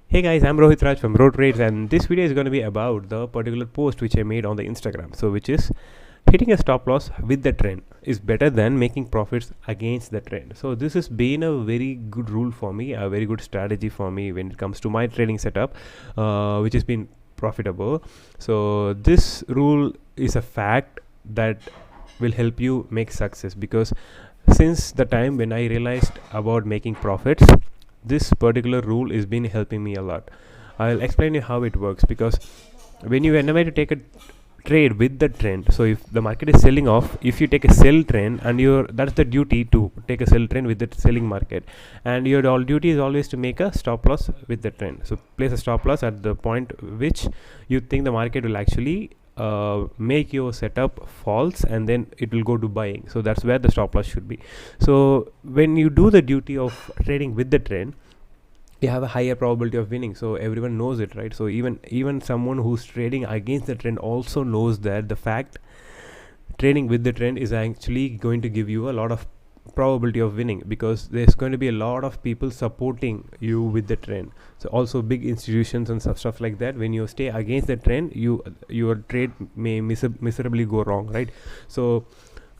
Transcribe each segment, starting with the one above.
Hey guys, I'm Rohit Raj from Road Trades, and this video is going to be about the particular post which I made on the Instagram. So, which is hitting a stop loss with the trend is better than making profits against the trend. So, this has been a very good rule for me, a very good strategy for me when it comes to my trading setup, which has been profitable. So, this rule is a fact that will help you make success, because since the time when I realized about making profits, this particular rule has been helping me a lot. I'll explain you how it works, because whenever you take a trade with the trend, so if the market is selling off, if you take a sell trend, and that's the duty to take a sell trend with the selling market, and your all duty is always to make a stop loss with the trend. So place a stop loss at the point which you think the market will actually make your setup false, and then it will go to buying. So that's where the stop loss should be. So when you do the duty of trading with the trend, you have a higher probability of winning. So everyone knows it, right? So even someone who's trading against the trend also knows that the fact trading with the trend is actually going to give you a lot of probability of winning, because there's going to be a lot of people supporting you with the trend. So also big institutions and stuff like that, when you stay against the trend, your trade may miserably go wrong, right? So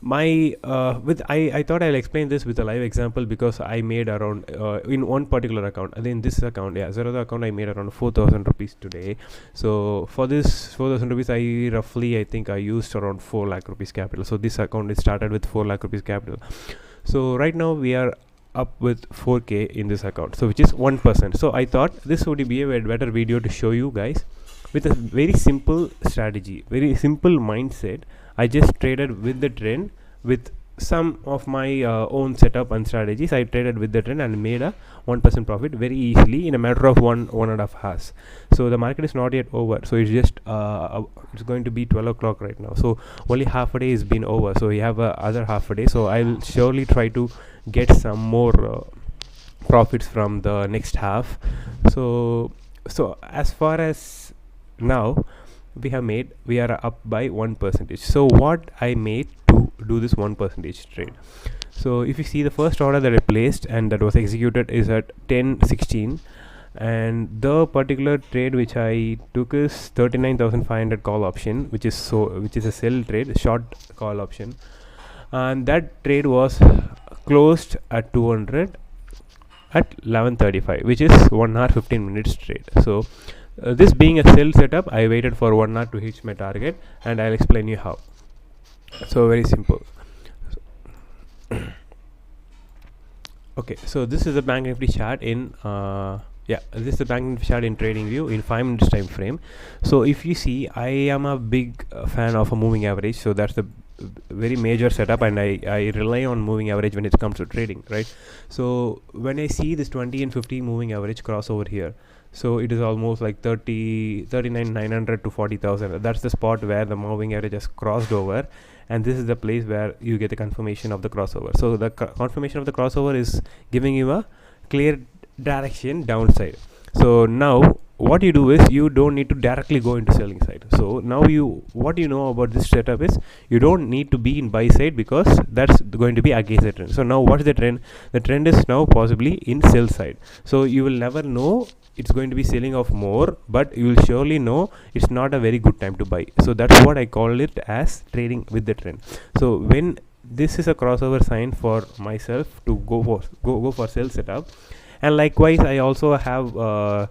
my I thought I'll explain this with a live example, because I made around in one particular account, and in this account, Zerodha account, I made around 4,000 rupees today. So for this 4,000 rupees, I think I used around 4 lakh rupees capital. So this account is started with 4 lakh rupees capital. So right now we are up with 4k in this account, so which is 1%. So I thought this would be a better video to show you guys with a very simple strategy, very simple mindset. I just traded with the trend with some of my own setup and strategies. I traded with the trend and made a 1% profit very easily in a matter of one and a half hours. So the market is not yet over, so it's just it's going to be 12 o'clock right now. So only half a day has been over, so we have other half a day. So I'll surely try to get some more profits from the next half. So as far as now, we are up by 1%. So what I made to do this 1% trade, so if you see the first order that I placed and that was executed is at 10:16, and the particular trade which I took is 39,500 call option, which is a sell trade, short call option, and that trade was closed at 200 at 11:35, which is 1 hour 15 minutes trade. So this being a sell setup, I waited for 1 hour to hit my target, and I'll explain you how. So very simple. Okay, so this is a Bank Nifty chart in this is the Bank Nifty chart in TradingView in 5 minutes time frame. So if you see, I am a big fan of a moving average, so that's the very major setup, and I rely on moving average when it comes to trading, right? So when I see this 20 and 50 moving average cross over here, so it is almost like 39,900 to 40,000. That's the spot where the moving average has crossed over, and this is the place where you get the confirmation of the crossover. So the confirmation of the crossover is giving you a clear direction downside. So now what you do is, you don't need to directly go into selling side. So now what you know about this setup is, you don't need to be in buy side, because that's going to be against the trend. So now what's the trend? The trend is now possibly in sell side. So you will never know it's going to be selling off more, but you will surely know it's not a very good time to buy. So that's what I call it as trading with the trend. So when this is a crossover sign for myself to go for sell setup, and likewise I also have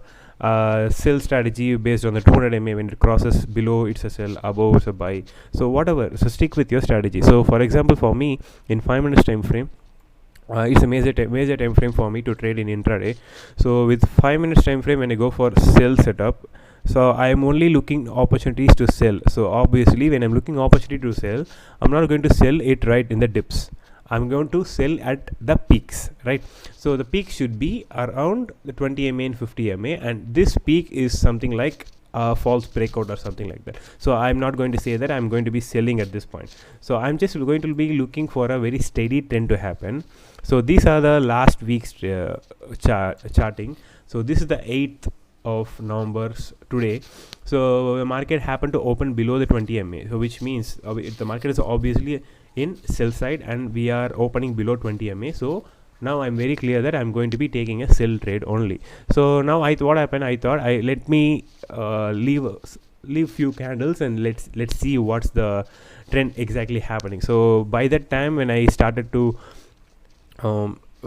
sell strategy based on the 200 MA. When it crosses below, it's a sell, above it's a buy. So whatever, so stick with your strategy. So for example, for me in 5 minutes time frame, it's a major time frame for me to trade in intraday. So with 5 minutes time frame, when I go for sell setup, so I am only looking opportunities to sell. So obviously when I'm looking opportunity to sell, I'm not going to sell it right in the dips. I'm going to sell at the peaks, right? So the peak should be around the 20 MA and 50 MA, and this peak is something like a false breakout or something like that. So I'm not going to say that I'm going to be selling at this point. So I'm just going to be looking for a very steady trend to happen. So these are the last week's charting. So this is the 8th of November today. So the market happened to open below the 20 MA, so which means the market is obviously in sell side, and we are opening below 20 MA. So now I'm very clear that I'm going to be taking a sell trade only. So now what happened, I thought let me leave few candles and let's see what's the trend exactly happening. So by that time when I started to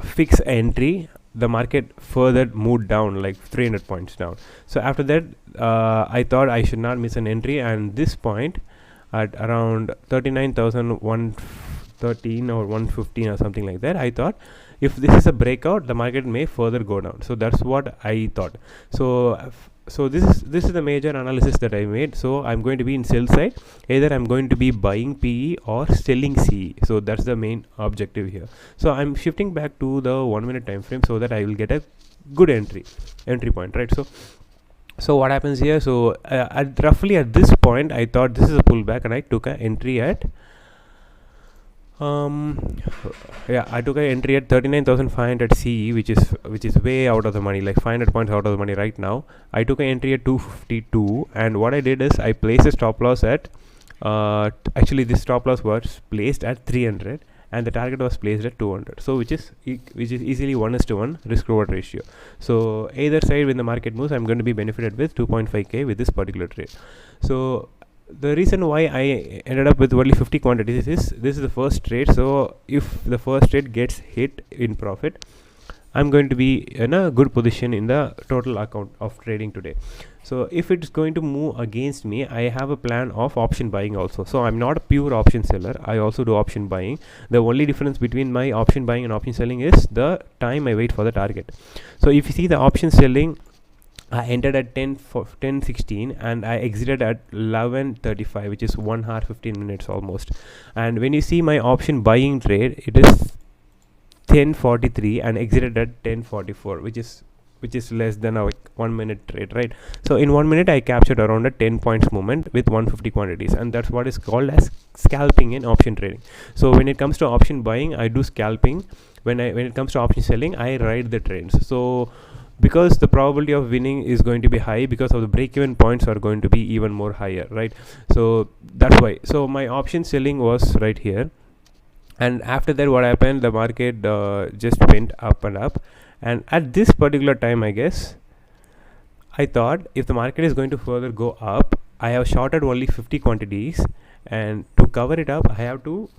fix entry, the market further moved down like 300 points down. So after that I thought I should not miss an entry, and this point at around 39,113 or 115 or something like that, I thought if this is a breakout, the market may further go down. So that's what I thought. So this is the major analysis that I made. So I'm going to be in sell side, either I'm going to be buying PE or selling CE. So that's the main objective here. So I'm shifting back to the 1 minute time frame so that I will get a good entry point, right? So what happens here, so roughly at this point I thought this is a pullback, and I took an entry at I took an entry at 39,500 CE, which is way out of the money, like 500 points out of the money right now. I took an entry at 252, and what I did is I placed a stop loss at actually this stop loss was placed at 300 and the target was placed at 200, so which is easily 1:1 risk reward ratio. So either side, when the market moves, I'm going to be benefited with 2.5k with this particular trade. So the reason why I ended up with only 50 quantities is this is the first trade. So if the first trade gets hit in profit, I'm going to be in a good position in the total account of trading today. So if it's going to move against me, I have a plan of option buying also. So I'm not a pure option seller, I also do option buying. The only difference between my option buying and option selling is the time I wait for the target. So if you see the option selling, I entered at 10:16 and I exited at 11:35, which is 1 hour 15 minutes almost. And when you see my option buying trade, it is 10:43 and exited at 10:44, which is less than a 1 minute trade, right? So in 1 minute I captured around a 10 points movement with 150 quantities, and that's what is called as scalping in option trading. So when it comes to option buying, I do scalping. When it comes to option selling, I ride the trends. So because the probability of winning is going to be high, because of the break-even points are going to be even more higher, right? So that's why. So my option selling was right here, and after that what happened, the market just went up and up, and at this particular time, I guess I thought if the market is going to further go up, I have shorted only 50 quantities, and to cover it up I have to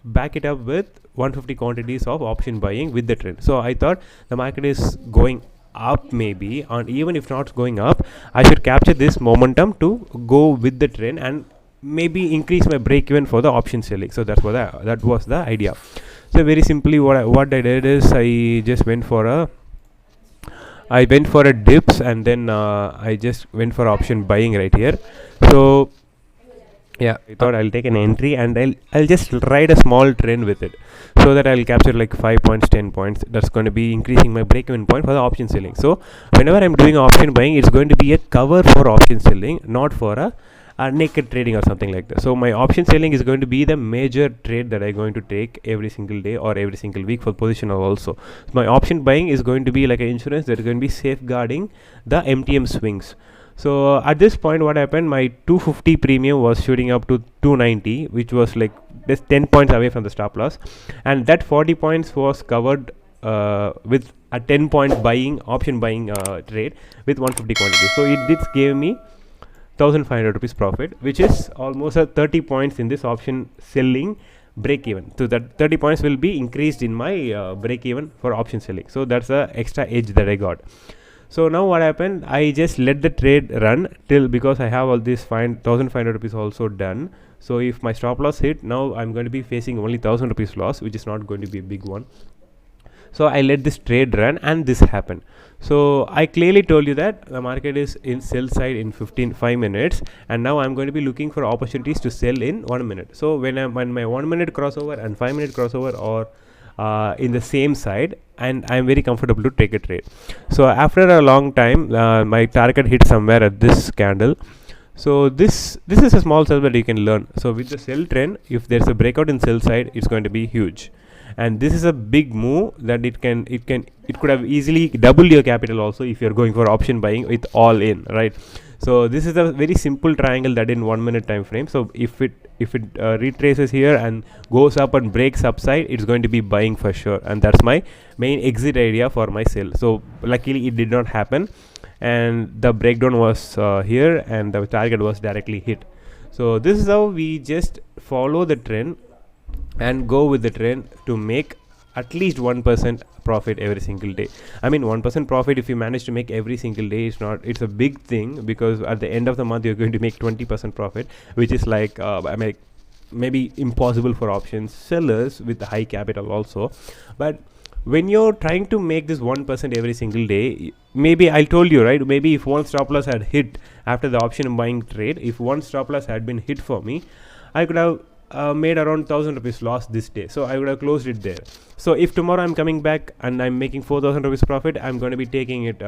back it up with 150 quantities of option buying with the trend. So I thought the market is going up maybe, and even if not going up, I should capture this momentum to go with the trend and maybe increase my break even for the option selling. So that was the idea. So very simply what I did is I just went for a dips, and then I just went for option buying right here. So yeah, I thought I'll take an entry and I'll just ride a small trend with it, so that I'll capture like 5 points, 10 points. That's going to be increasing my break-even point for the option selling. So whenever I'm doing option buying, it's going to be a cover for option selling, not for a naked trading or something like that. So my option selling is going to be the major trade that I'm going to take every single day or every single week for position also. So my option buying is going to be like an insurance that is going to be safeguarding the MTM swings. So at this point what happened, my 250 premium was shooting up to 290, which was like just 10 points away from the stop loss, and that 40 points was covered with a 10 point buying option buying trade with 150 quantity. So it did give me 1,500 rupees profit, which is almost a 30 points in this option selling break even. So that 30 points will be increased in my break even for option selling. So that's the extra edge that I got. So now what happened, I just let the trade run till, because I have all this 1,500 rupees also done. So if my stop loss hit, now I'm going to be facing only 1,000 rupees loss, which is not going to be a big one. So I let this trade run, and this happened. So I clearly told you that the market is in sell side in 5 minutes, and now I'm going to be looking for opportunities to sell in 1 minute. So when my 1 minute crossover and 5 minute crossover are in the same side, and I'm very comfortable to take a trade. So after a long time, my target hit somewhere at this candle. So this is a small sell that you can learn. So with the sell trend, if there's a breakout in sell side, it's going to be huge, and this is a big move that it could have easily doubled your capital also if you're going for option buying with all in, right? So this is a very simple triangle that in 1 minute time frame. So if it retraces here and goes up and breaks upside, it's going to be buying for sure, and that's my main exit idea for my sell. So luckily it did not happen, and the breakdown was here, and the target was directly hit. So this is how we just follow the trend and go with the trend to make at least 1% profit every single day. I mean, 1% profit, if you manage to make every single day, it's a big thing, because at the end of the month you're going to make 20% profit, which is like maybe impossible for options sellers with high capital also. But when you're trying to make this 1% every single day, maybe I told you, right, maybe if one stop loss had hit after the option buying trade, if one stop loss had been hit for me, I could have made around 1000 rupees loss this day, so I would have closed it there. So if tomorrow I'm coming back and I'm making 4000 rupees profit, I'm going to be taking it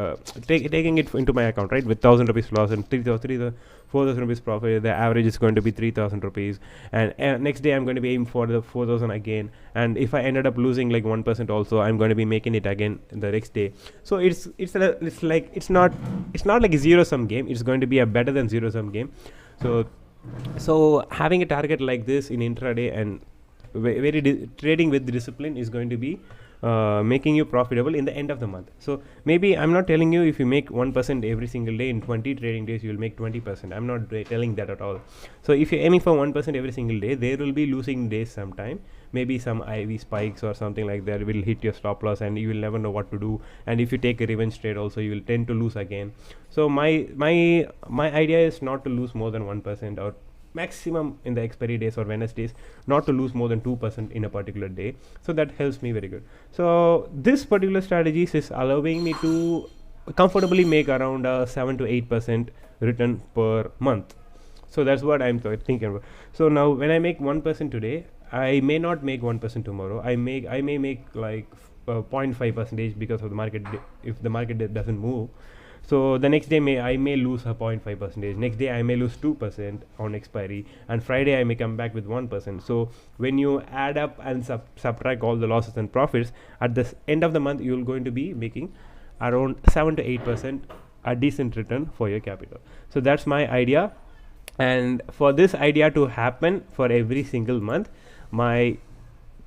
taking it into my account, right, with 1000 rupees loss and 4000 rupees profit. The average is going to be 3000 rupees, and next day I'm going to be aiming for the 4000 again, and if I ended up losing like 1% also, I'm going to be making it again the next day. So it's not like a zero sum game. It's going to be a better than zero sum game. So having a target like this in intraday and trading with discipline is going to be making you profitable in the end of the month. So maybe I'm not telling you if you make 1% every single day in 20 trading days you will make 20%. I'm not telling that at all. So if you're aiming for 1% every single day, there will be losing days sometime. Maybe some IV spikes or something like that will hit your stop loss and you will never know what to do. And if you take a revenge trade also, you will tend to lose again. So my idea is not to lose more than 1%, or maximum in the expiry days or Wednesdays, not to lose more than 2% in a particular day. So that helps me very good. So this particular strategies is allowing me to comfortably make around 7 to 8% return per month. So that's what I'm thinking about. So now when I make 1% today, I may not make 1% tomorrow. I may make like 0.5% because of the market. If the market doesn't move, so the next day I may lose a 0.5%. Next day I may lose 2% on expiry, and Friday I may come back with 1%. So when you add up and subtract all the losses and profits, at the end of the month you're going to be making around 7 to 8% a decent return for your capital. So that's my idea, and for this idea to happen for every single month, my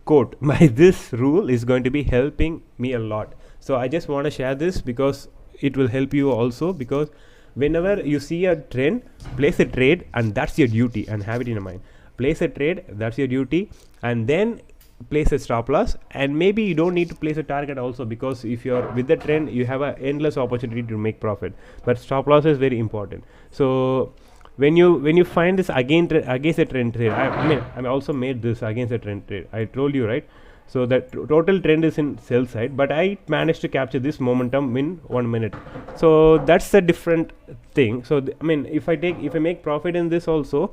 this rule is going to be helping me a lot. So I just want to share this because it will help you also, because whenever you see a trend, place a trade, and that's your duty, and have it in your mind. Place a trade, that's your duty, and then place a stop loss. And maybe you don't need to place a target also, because if you're with the trend, you have an endless opportunity to make profit, but stop loss is very important. So when you find this against a trend trade, I also made this against a trend trade, I told you, right? So that total trend is in sell side, but I managed to capture this momentum in 1 minute. So that's a different thing. So if I make profit in this also,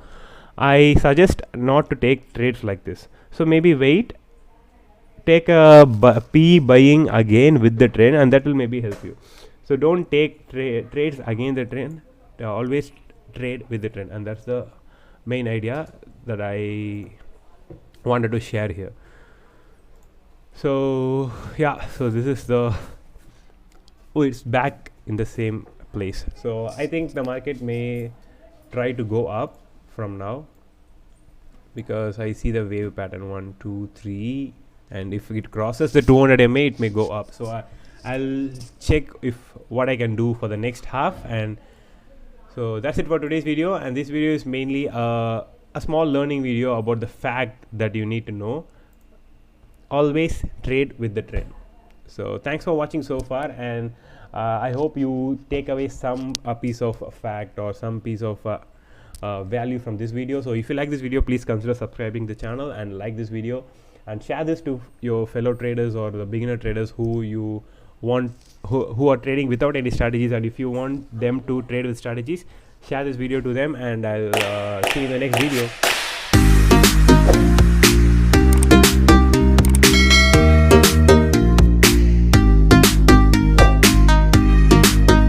I suggest not to take trades like this. So maybe wait, take a P buying again with the trend, and that will maybe help you. So don't take trades against the trend. Always trade with the trend, and that's the main idea that I wanted to share here. So yeah, so this is it's back in the same place. So I think the market may try to go up from now, because I see the wave pattern 1, 2, 3, and if it crosses the 200 MA, it may go up. So I'll check what I can do for the next half. And so that's it for today's video, and this video is mainly a small learning video about the fact that you need to know. Always trade with the trend. So thanks for watching so far, and I hope you take away some piece of fact or some piece of value from this video. So if you like this video, please consider subscribing the channel and like this video, and share this to your fellow traders or the beginner traders who you want who are trading without any strategies. And if you want them to trade with strategies, share this video to them, and I'll see you in the next video.